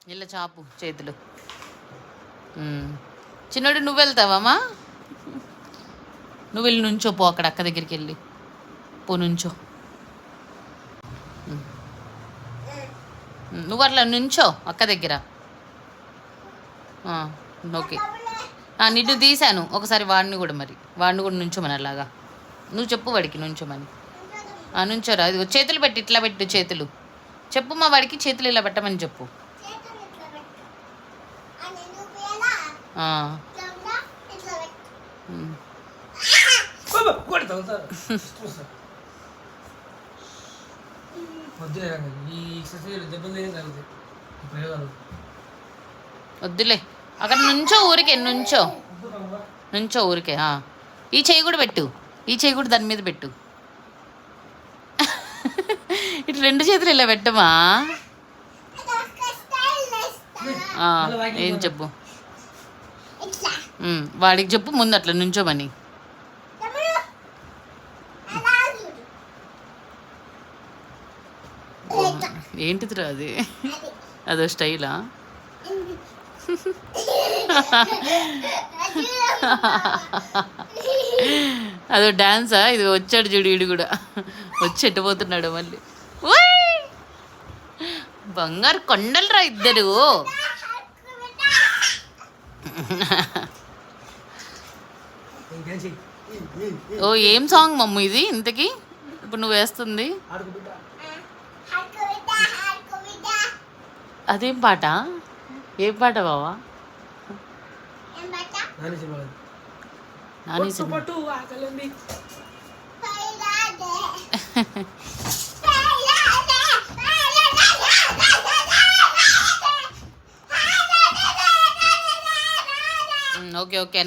ఇలా చాపు చేతులు. చిన్నోడు నువ్వు వెళ్తావమ్మా? నువ్వు వెళ్ళి నుంచో పో, అక్కడ అక్క దగ్గరికి వెళ్ళి పో నుంచో. నువ్వు అట్లా నుంచో అక్క దగ్గర. ఓకే, నిన్ను తీశాను ఒకసారి, వాడిని కూడా నుంచోమని అలాగా. నువ్వు చెప్పు వాడికి నుంచోమని. నుంచోరా, అది చేతులు పెట్టి ఇట్లా పెట్టు చేతులు. చెప్పు మా వాడికి చేతులు ఇలా పెట్టమని చెప్పు. వద్దులే, అక్కడ నుంచో ఊరికే, నుంచో ఊరికే. ఈ చెయ్యి కూడా పెట్టు, ఈ చెయ్యి కూడా దాని మీద పెట్టు. ఇటు రెండు చేతులు ఇలా పెట్టమా. ఏం చెప్పు వాడికి చెప్పు ముందు అట్లా నుంచోమని. ఏంటిదిరా అది? అదో స్టైలా? అదో డాన్సా? ఇది వచ్చాడు చూడు, వీడు కూడా వచ్చి ఎట్టుపోతున్నాడు మళ్ళీ. బంగారు కొండలరా ఇద్దరు. ఓ ఏం సాంగ్ మమ్మ ఇది ఇంతకీ ఇప్పుడు నువ్వు వేస్తుంది? అదేం పాట? ఏం పాట బావా? నాని సినిమా. Okay okay.